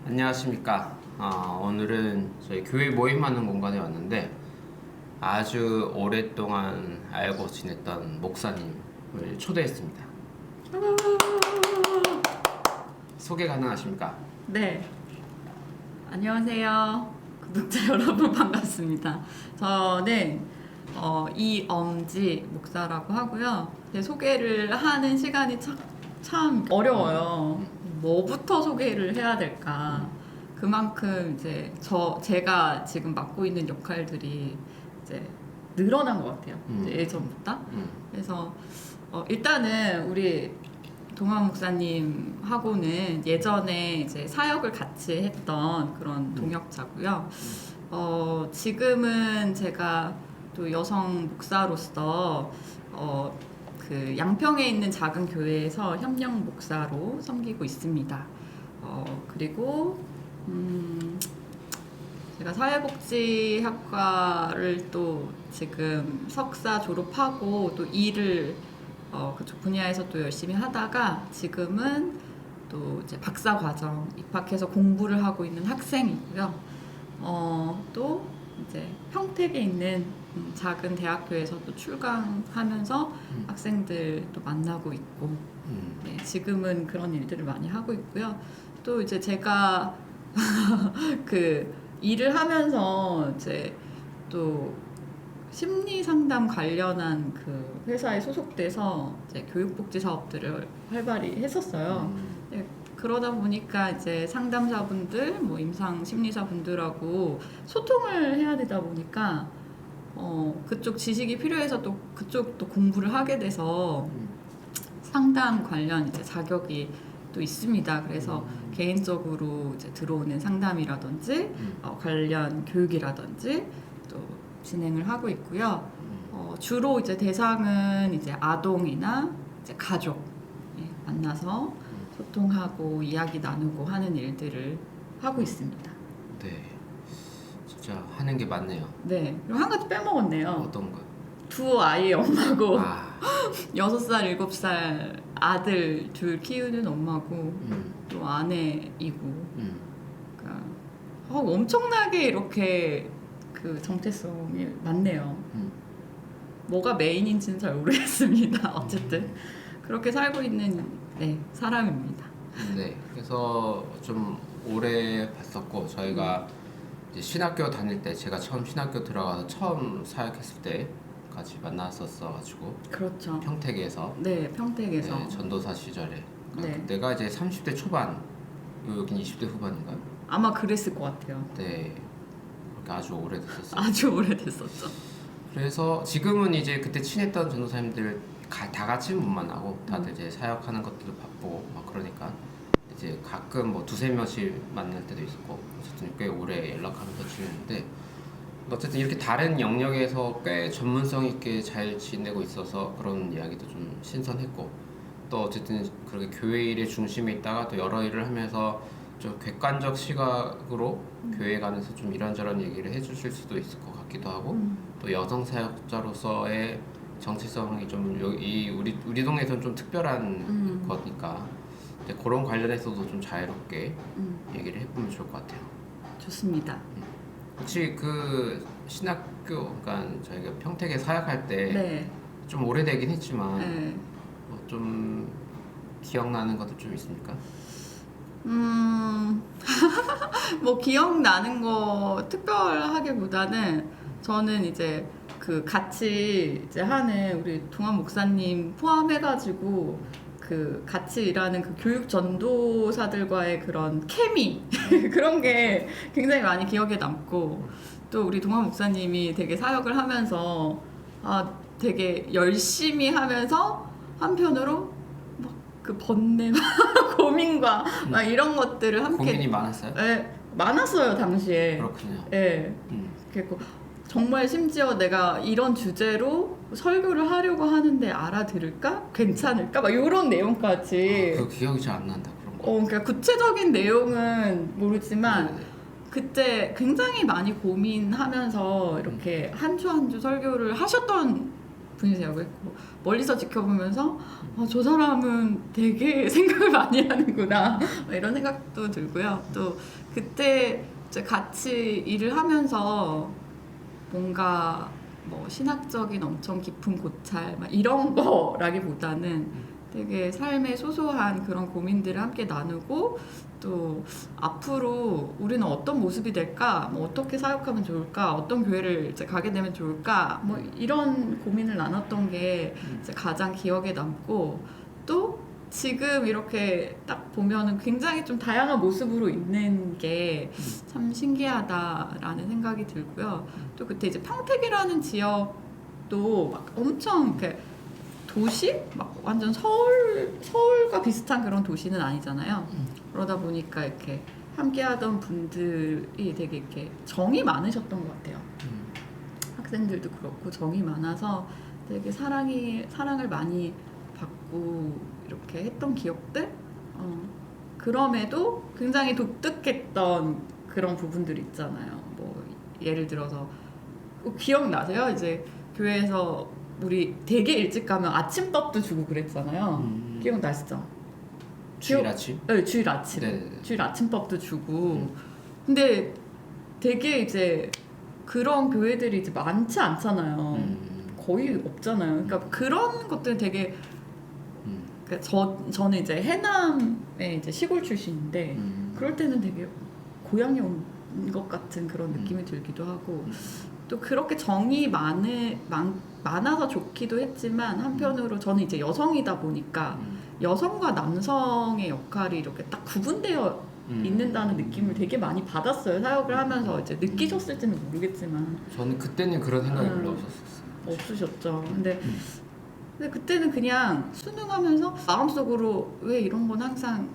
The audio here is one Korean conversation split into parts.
안녕하십니까. 오늘은 저희 교회 모임하는 공간에 왔는데 아주 오랫동안 알고 지냈던 목사님을 초대했습니다. 소개 가능하십니까? 네, 안녕하세요. 구독자 여러분 반갑습니다. 저는 이엄지 목사라고 하고요. 제 소개를 하는 시간이 참 어려워요. 뭐부터 소개를 해야 될까? 그만큼 이제 제가 지금 맡고 있는 역할들이 이제 늘어난 것 같아요. 이제 예전보다. 그래서 일단은 우리 동환 목사님하고는 예전에 이제 사역을 같이 했던 그런 동역자고요. 지금은 제가 또 여성 목사로서 그 양평에 있는 작은 교회에서 협력 목사로 섬기고 있습니다. 그리고 제가 사회복지학과를 또 지금 석사 졸업하고 또 일을 그쪽 분야에서 또 열심히 하다가 지금은 또 이제 박사 과정 입학해서 공부를 하고 있는 학생이고요. 또 이제 평택에 있는 작은 대학교에서 또 출강하면서 학생들 또 만나고 있고, 네, 지금은 그런 일들을 많이 하고 있고요. 또 이제 제가 그 일을 하면서 이제 또 심리 상담 관련한 그 회사에 소속돼서 이제 교육복지 사업들을 활발히 했었어요. 네, 그러다 보니까 이제 상담사분들, 뭐 임상 심리사분들하고 소통을 해야 되다 보니까 그쪽 지식이 필요해서 또 그쪽 또 공부를 하게 돼서 상담 관련 이제 자격이 또 있습니다. 그래서 개인적으로 이제 들어오는 상담이라든지 관련 교육이라든지 또 진행을 하고 있고요. 주로 이제 대상은 이제 아동이나 이제 가족 만나서 소통하고 이야기 나누고 하는 일들을 하고 있습니다. 네, 진짜 하는 게 많네요. 네, 그리고 한 가지 빼먹었네요. 어떤 거? 두 아이의 엄마고 아, 6살, 7살 아들 둘 키우는 엄마고 또 아내이고 그러니까 엄청나게 이렇게 그 정체성이 많네요. 뭐가 메인인지는 잘 모르겠습니다. 어쨌든 그렇게 살고 있는 사람입니다. 네, 그래서 좀 오래 봤었고 저희가 이제 신학교 다닐 때 제가 처음 신학교 들어가서 처음 사역했을 때 같이 만났었어가지고 그렇죠. 평택에서 네, 평택에서. 네, 전도사 시절에 네. 그때가 이제 30대 초반, 여긴 20대 후반인가요? 아마 그랬을 것 같아요. 네, 그렇게 아주 오래됐었어요. 아주 오래됐었죠. 그래서 지금은 이제 그때 친했던 전도사님들 다 같이 못 만나고 다들 이제 사역하는 것들도 바쁘고 막 그러니까 이제 가끔 뭐 두세 명씩 만날 때도 있었고 어쨌든 꽤 오래 연락하면서 지냈는데 어쨌든 이렇게 다른 영역에서 꽤 전문성 있게 잘 지내고 있어서 그런 이야기도 좀 신선했고 또 어쨌든 그렇게 교회 일의 중심에 있다가 또 여러 일을 하면서 좀 객관적 시각으로 교회에 관해서 좀 이런저런 얘기를 해주실 수도 있을 것 같기도 하고 또 여성 사역자로서의 정체성이 좀 우리 동네에서는 좀 특별한 거니까 이제 그런 관련해서도 좀 자유롭게 얘기를 해보면 좋을 것 같아요. 좋습니다. 혹시 그 신학교, 그러니까 저희가 평택에 사역할 때 좀 네. 오래되긴 했지만 네. 좀 기억나는 것도 좀 있습니까? 뭐 기억나는 거 특별하기보다는 저는 이제 그 같이 이제 하는 우리 동환 목사님 포함해가지고 그 같이 일하는 그 교육 전도사들과의 그런 케미 그런 게 굉장히 많이 기억에 남고 또 우리 동환 목사님이 되게 사역을 하면서 되게 열심히 하면서 한편으로 막 그 번뇌 고민과 막 이런 것들을 함께 고민이 많았어요? 많았어요 당시에. 그렇군요. 그리고 정말 심지어 내가 이런 주제로 설교를 하려고 하는데 알아들을까? 괜찮을까? 막 이런 내용까지. 그 기억이 잘 안 난다 그런 거. 그러니까 구체적인 내용은 모르지만 네네. 그때 굉장히 많이 고민하면서 이렇게 한 주 한 주 설교를 하셨던 분이세요. 멀리서 지켜보면서 저 사람은 되게 생각을 많이 하는구나 이런 생각도 들고요. 또 그때 이제 같이 일을 하면서 뭔가 뭐 신학적인 엄청 깊은 고찰 막 이런 거라기보다는 되게 삶의 소소한 그런 고민들을 함께 나누고 또 앞으로 우리는 어떤 모습이 될까, 뭐 어떻게 사역하면 좋을까, 어떤 교회를 이제 가게 되면 좋을까, 뭐 이런 고민을 나눴던 게 이제 가장 기억에 남고 또 지금 이렇게 딱 보면은 굉장히 좀 다양한 모습으로 있는 게 참 신기하다라는 생각이 들고요. 또 그때 이제 평택이라는 지역도 막 엄청 이렇게 도시? 막 완전 서울과 비슷한 그런 도시는 아니잖아요. 그러다 보니까 이렇게 함께하던 분들이 되게 이렇게 정이 많으셨던 것 같아요. 학생들도 그렇고 정이 많아서 되게 사랑을 많이 받고 이렇게 했던 기억들? 그럼에도 굉장히 독특했던 그런 부분들 있잖아요. 뭐 예를 들어서 기억나세요? 이제 교회에서 우리 되게 일찍 가면 아침밥도 주고 그랬잖아요. 기억나시죠? 주일 아침? 네, 주일 아침. 네네네. 주일 아침밥도 주고. 근데 되게 이제 그런 교회들이 이제 많지 않잖아요. 거의 없잖아요. 그러니까 그런 것들 되게 그러니까 저는 이제 해남의 이제 시골 출신인데 그럴 때는 되게 고향에 온 것 같은 그런 느낌이 들기도 하고 또 그렇게 정이 많아서 좋기도 했지만 한편으로 저는 이제 여성이다 보니까 여성과 남성의 역할이 이렇게 딱 구분되어 있는다는 느낌을 되게 많이 받았어요. 사역을 하면서 이제 느끼셨을지는 모르겠지만 저는 그때는 그런 생각이 별로 없었어요. 없으셨죠. 근데 그때는 그냥 순응하면서 마음속으로 왜 이런 건 항상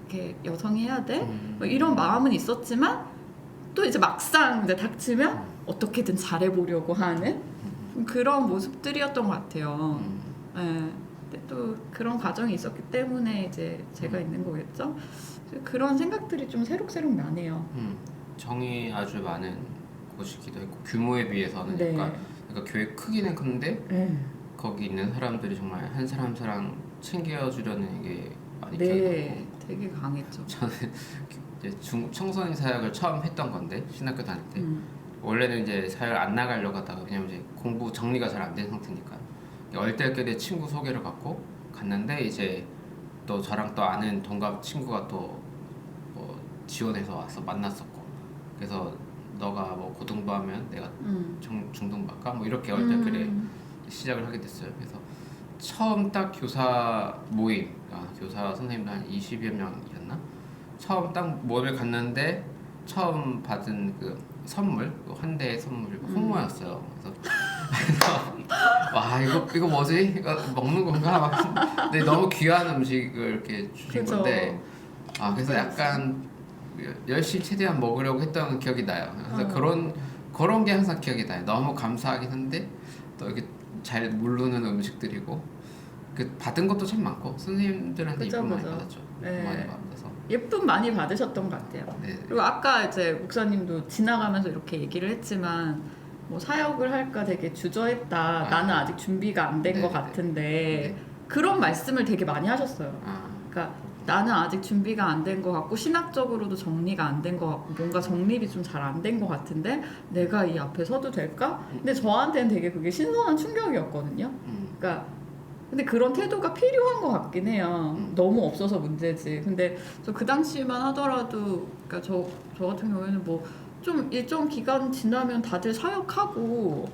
이렇게 여성이 해야 돼? 뭐 이런 마음은 있었지만 또 이제 막상 이제 닥치면 어떻게든 잘해보려고 하는 그런 모습들이었던 것 같아요. 네. 근데 또 그런 과정이 있었기 때문에 이제 제가 있는 거겠죠. 그런 생각들이 좀 새록새록 나네요. 정이 아주 많은 곳이기도 했고 규모에 비해서는 네. 그러니까 교회 크기는 큰데 네. 거기 있는 사람들이 정말 한 사람 한 사람 챙겨주려는 게 많이 기억이 네, 나고 되게 강했죠. 저는 이제 청소년 사역을 처음 했던 건데 신학교 다닐 때 원래는 이제 사역을 안 나가려고 하다가 왜냐면 이제 공부 정리가 잘 안 된 상태니까 얼떨결에 친구 소개를 받고 갔는데 이제 또 저랑 또 아는 동갑 친구가 또 뭐 지원해서 와서 만났었고 그래서 너가 뭐 고등부하면 내가 중등부할까 뭐 이렇게 얼떨결에 시작을 하게 됐어요. 그래서 처음 딱 교사 모임 교사 선생님도 한 20여 명이었나? 처음 딱 모임을 갔는데 처음 받은 그 선물 환대 선물이 홍모였어요. 그래서 와 이거 뭐지? 이거 먹는 건가? 막 근데 너무 귀한 음식을 이렇게 주신 그죠. 건데 그래서 약간 열심히 최대한 먹으려고 했던 기억이 나요. 그래서 그런 게 항상 기억이 나요. 너무 감사하긴 한데 또 이렇게 잘 모르는 음식들이고 그 받은 것도 참 많고 선생님들한테 그죠, 예쁨 많이 그죠. 받았죠. 네. 많이 받아서. 예쁨 많이 받으셨던 것 같아요. 네. 그리고 아까 이제 목사님도 지나가면서 이렇게 얘기를 했지만 뭐 사역을 할까 되게 주저했다. 나는 아직 준비가 안 된 것 같은데 그런 말씀을 되게 많이 하셨어요. 그러니까 나는 아직 준비가 안 된 것 같고 신학적으로도 정리가 안 된 것 같고 뭔가 정립이 좀 잘 안 된 것 같은데 내가 이 앞에 서도 될까? 근데 저한테는 되게 그게 신선한 충격이었거든요. 그러니까 근데 그런 태도가 필요한 것 같긴 해요. 너무 없어서 문제지. 근데 저 그 당시만 하더라도 그러니까 저 같은 경우에는 뭐 좀 일정 기간 지나면 다들 사역하고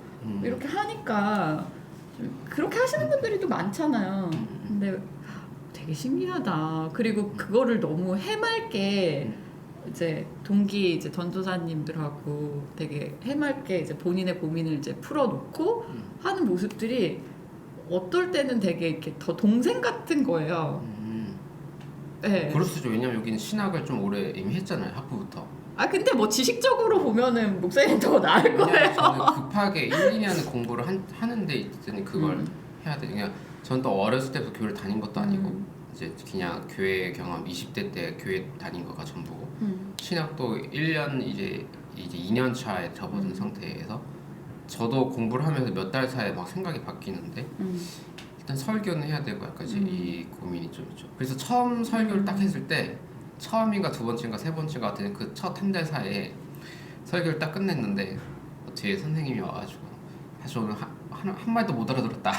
이렇게 하니까 좀 그렇게 하시는 분들이 또 많잖아요. 근데 되게 신기하다. 그리고 그거를 너무 해맑게 이제 동기 이제 전도사님들하고 되게 해맑게 이제 본인의 고민을 이제 풀어놓고 하는 모습들이 어떨 때는 되게 이렇게 더 동생 같은 거예요. 네. 그럴 수 있죠. 왜냐면 여기는 신학을 좀 오래 이미 했잖아요. 학부부터. 근데 뭐 지식적으로 보면은 목사님 더 나을 거예요. 왜냐면 저는 급하게 1, 2년 공부를 하는데 있더니 그걸 해야 돼. 그냥 전 또 어렸을 때부터 교회를 다닌 것도 아니고 이제 그냥 교회 경험 20대 때 교회 다닌 거가 전부고 신학도 1년 이제 2년 차에 접어든 상태에서 저도 공부를 하면서 몇 달 사이에 막 생각이 바뀌는데 일단 설교는 해야 되고 약간 이제 이 고민이 좀 있죠. 그래서 처음 설교를 딱 했을 때 처음인가 두 번째인가 세 번째인가 같은 그 첫 한 달 사이에 설교를 딱 끝냈는데 뒤에 선생님이 와가지고 사실 오늘 한 마디도 못 알아들었다.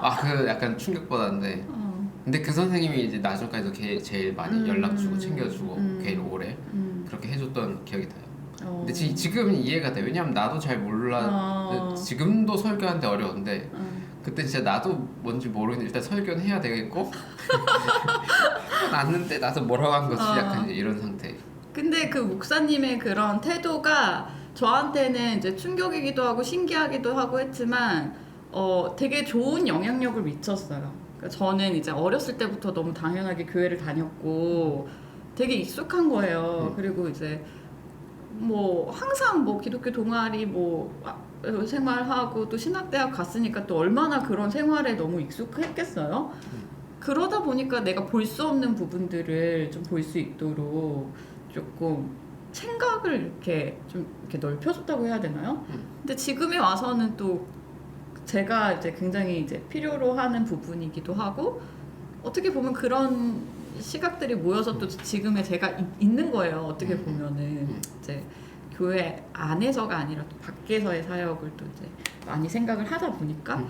아 그 약간 충격받았는데 근데 그 선생님이 이제 나중까지도 제일 많이 연락 주고 챙겨주고 걔를 오래 그렇게 해줬던 기억이 나요. 근데 지금은 이해가 돼. 왜냐면 나도 잘 몰라. 지금도 설교하는데 어려운데 그때 진짜 나도 뭔지 모르는데 일단 설교는 해야 되겠고 났는데 나도 뭐라고 한 거지 약간 이제 이런 상태. 근데 그 목사님의 그런 태도가 저한테는 이제 충격이기도 하고 신기하기도 하고 했지만 되게 좋은 영향력을 미쳤어요. 그러니까 저는 이제 어렸을 때부터 너무 당연하게 교회를 다녔고 되게 익숙한 거예요. 그리고 이제 뭐 항상 뭐 기독교 동아리 뭐 생활하고 또 신학대학 갔으니까 또 얼마나 그런 생활에 너무 익숙했겠어요. 그러다 보니까 내가 볼 수 없는 부분들을 좀 볼 수 있도록 조금 생각을 이렇게 좀 이렇게 넓혀줬다고 해야 되나요? 근데 지금에 와서는 또 제가 이제 굉장히 이제 필요로 하는 부분이기도 하고 어떻게 보면 그런 시각들이 모여서 또 지금의 제가 있는 거예요. 어떻게 보면은 이제 교회 안에서가 아니라 또 밖에서의 사역을 또 이제 많이 생각을 하다 보니까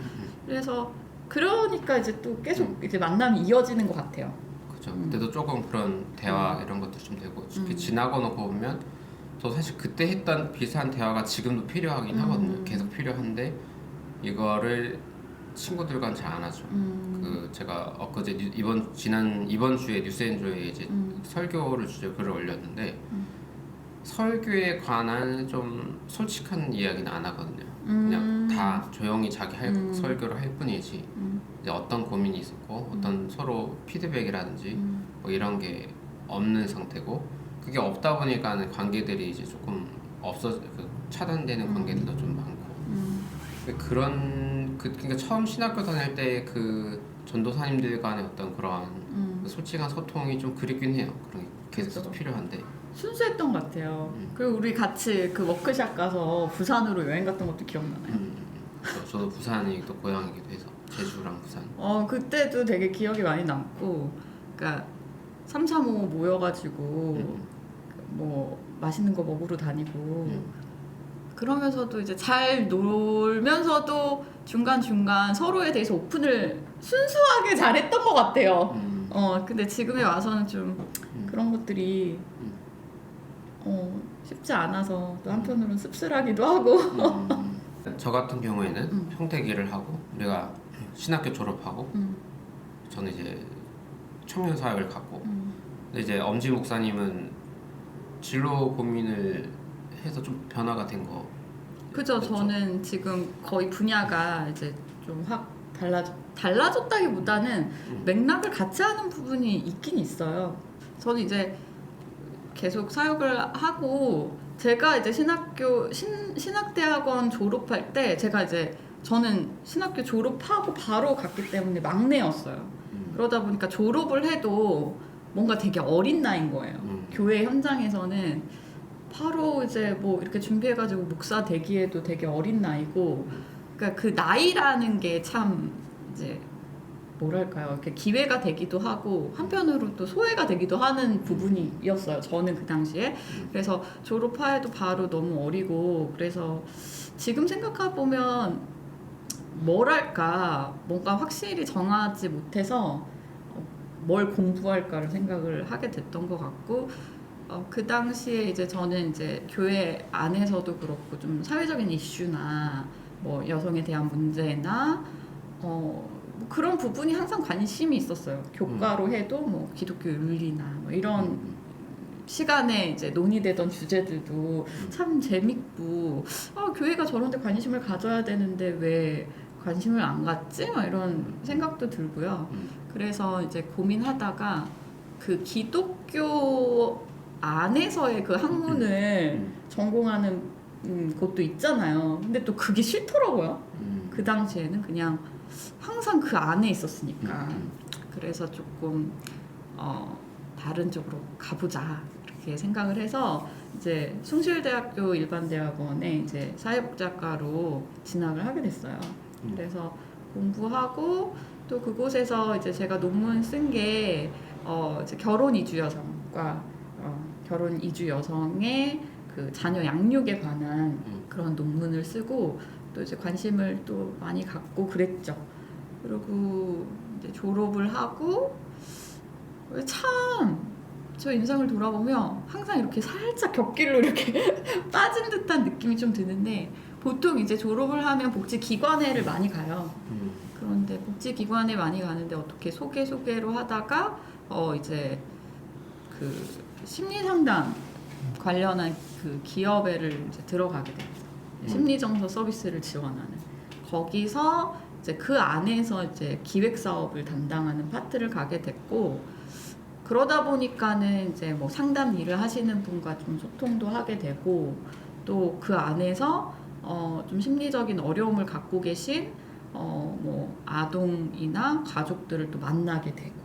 그래서 그러니까 이제 또 계속 이제 만남이 이어지는 것 같아요. 그렇죠. 그때도 조금 그런 대화 이런 것도 좀 되고 이렇게 지나고 놓고 보면 저 사실 그때 했던 비슷한 대화가 지금도 필요하긴 하거든요. 계속 필요한데 이거를 친구들과는 잘 안 하죠. 그 제가 엊그제 이번 주에 뉴스엔조에 이제 설교를 주제로 글을 올렸는데 설교에 관한 좀 솔직한 이야기는 안 하거든요. 그냥 다 조용히 자기 설교를 할 뿐이지 이제 어떤 고민이 있었고 어떤 서로 피드백이라든지 뭐 이런 게 없는 상태고 그게 없다 보니까 관계들이 이제 조금 차단되는 관계들도 좀 많고 그러니까 처음 신학교 다닐 때 그 전도사님들 간의 어떤 그런 솔직한 소통이 좀 그립긴 해요. 그런 게 계속 필요한데 순수했던 것 같아요. 그리고 우리 같이 그 워크샵 가서 부산으로 여행 갔던 것도 기억나나요? 저도 부산이 또 고향이기도 해서 제주랑 부산. 그때도 되게 기억이 많이 남고, 그러니까 335 모여가지고 뭐 맛있는 거 먹으러 다니고 그러면서도 이제 잘 놀면서도 중간중간 서로에 대해서 오픈을 순수하게 잘했던 것 같아요. 근데 지금에 와서는 좀 그런 것들이 쉽지 않아서 또 한편으로는 씁쓸하기도 하고. 저 같은 경우에는 평택일을 하고 우리가 신학교 졸업하고 저는 이제 청년 사역을 갖고 근데 이제 엄지 목사님은 진로 고민을 해서 좀 변화가 된 거. 그죠. 그렇죠? 저는 지금 거의 분야가 이제 좀 확 달라졌다기보다는 맥락을 같이 하는 부분이 있긴 있어요. 저는 이제 계속 사역을 하고 제가 이제 신학대학원 졸업할 때 저는 신학교 졸업하고 바로 갔기 때문에 막내였어요. 그러다 보니까 졸업을 해도 뭔가 되게 어린 나이인 거예요. 교회 현장에서는 바로 이제 뭐 이렇게 준비해가지고 목사 되기에도 되게 어린 나이고, 그러니까 그 나이라는 게 참 이제 뭐랄까요, 이렇게 기회가 되기도 하고 한편으로 또 소외가 되기도 하는 부분이었어요. 저는 그 당시에. 그래서 졸업하에도 바로 너무 어리고, 그래서 지금 생각해 보면 뭐랄까 뭔가 확실히 정하지 못해서 뭘 공부할까를 생각을 하게 됐던 것 같고, 그 당시에 이제 저는 이제 교회 안에서도 그렇고 좀 사회적인 이슈나 뭐 여성에 대한 문제나 뭐 그런 부분이 항상 관심이 있었어요. 교과로 해도 뭐 기독교 윤리나 뭐 이런 시간에 이제 논의되던 주제들도 참 재밌고, 교회가 저런 데 관심을 가져야 되는데 왜 관심을 안 갖지? 막 이런 생각도 들고요. 그래서 이제 고민하다가 그 기독교 안에서의 그 학문을 전공하는 곳도 있잖아요. 근데 또 그게 싫더라고요. 그 당시에는 그냥 항상 그 안에 있었으니까. 그래서 조금 다른 쪽으로 가보자 그렇게 생각을 해서 이제 숭실대학교 일반대학원에 이제 사회복지학과로 진학을 하게 됐어요. 그래서 공부하고 또 그곳에서 이제 제가 논문 쓴 게 이제 결혼 이주 여성과 결혼 이주 여성의 그 자녀 양육에 관한 그런 논문을 쓰고 또 이제 관심을 또 많이 갖고 그랬죠. 그리고 이제 졸업을 하고 참 저 인생을 돌아보면 항상 이렇게 살짝 곁길로 이렇게 빠진 듯한 느낌이 좀 드는데 보통 이제 졸업을 하면 복지기관회를 많이 가요. 그런데 복지기관에 많이 가는데 어떻게 소개로 하다가 이제 그 심리상담 관련한 그 기업에를 이제 들어가게 돼요. 심리정서 서비스를 지원하는 거기서 이제 그 안에서 이제 기획 사업을 담당하는 파트를 가게 됐고 그러다 보니까는 이제 뭐 상담 일을 하시는 분과 좀 소통도 하게 되고 또 그 안에서 좀 심리적인 어려움을 갖고 계신 뭐 아동이나 가족들을 또 만나게 되고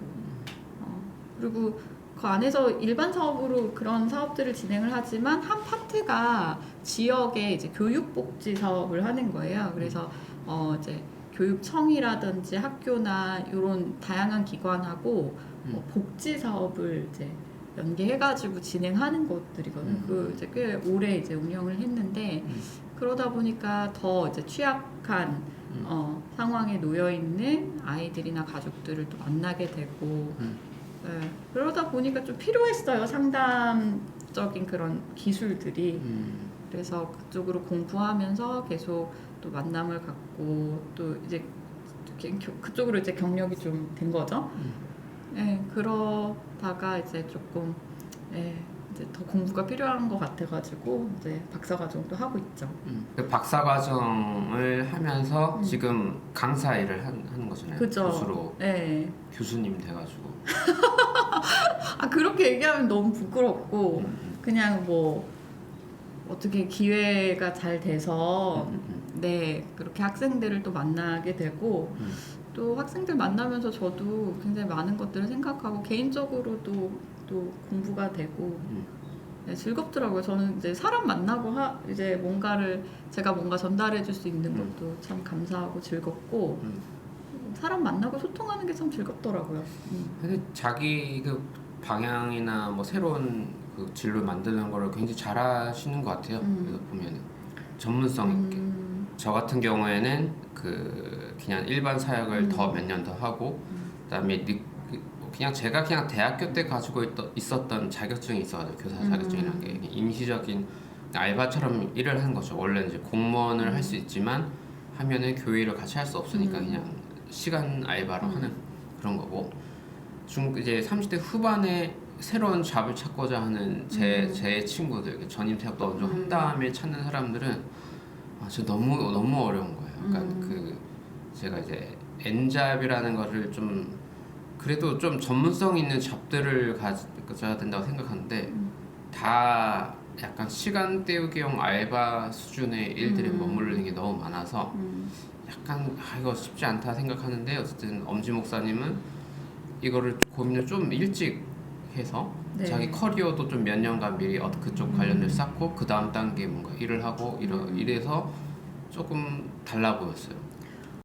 그리고 그 안에서 일반 사업으로 그런 사업들을 진행을 하지만 한 파트가 지역의 이제 교육복지 사업을 하는 거예요. 그래서 이제 교육청이라든지 학교나 이런 다양한 기관하고 복지 사업을 이제 연계해가지고 진행하는 것들이거든요. 그 이제 꽤 오래 이제 운영을 했는데 그러다 보니까 더 이제 취약한 상황에 놓여 있는 아이들이나 가족들을 또 만나게 되고 네, 그러다 보니까 좀 필요했어요. 상담적인 그런 기술들이. 그래서 그쪽으로 공부하면서 계속 또 만남을 갖고 또 이제 그쪽으로 이제 경력이 좀 된 거죠. 네, 그러다가 이제 조금 이제 더 공부가 필요한 것 같아가지고 이제 박사과정도 하고 있죠. 그 박사과정을 하면서 지금 강사 일을 하는 거잖아요. 그죠. 교수로. 네. 교수님 돼가지고. 그렇게 얘기하면 너무 부끄럽고 그냥 뭐 어떻게 기회가 잘 돼서 네 그렇게 학생들을 또 만나게 되고 또 학생들 만나면서 저도 굉장히 많은 것들을 생각하고 개인적으로도 또 공부가 되고 네, 즐겁더라고요. 저는 이제 사람 만나고 이제 제가 뭔가 전달해 줄 수 있는 것도 참 감사하고 즐겁고 사람 만나고 소통하는 게 참 즐겁더라고요. 근데 자기 그 방향이나 뭐 새로운 그 진로 만드는 거를 굉장히 잘하시는 것 같아요. 그래서 보면은 전문성 있게. 저 같은 경우에는 그냥 일반 사역을 더 몇 년 더 하고 그다음에 그냥 제가 그냥 대학교 때 가지고 있었던 자격증이 있어가지고 교사 자격증이라는 게 임시적인 알바처럼 일을 하는 거죠. 원래 이제 공무원을 할 수 있지만 하면은 교육을 같이 할 수 없으니까 그냥 시간 알바로 하는 그런 거고 이제 30대 후반에 새로운 잡을 찾고자 하는 제 친구들 전임 퇴학도 먼저 한 다음에 찾는 사람들은 진짜 너무 어려운 거예요. 그러니까 제가 이제 N잡이라는 거를 좀 그래도 좀 전문성 있는 잡들을 가져야 된다고 생각하는데 다 약간 시간 때우기용 알바 수준의 일들에 머무르는 게 너무 많아서 약간 이거 쉽지 않다 생각하는데 어쨌든 엄지 목사님은 이거를 고민을 좀 일찍 해서 네. 자기 커리어도 좀 몇 년간 미리 그쪽 관련을 쌓고 그 다음 단계 뭔가 일을 하고 이래서 조금 달라 보였어요.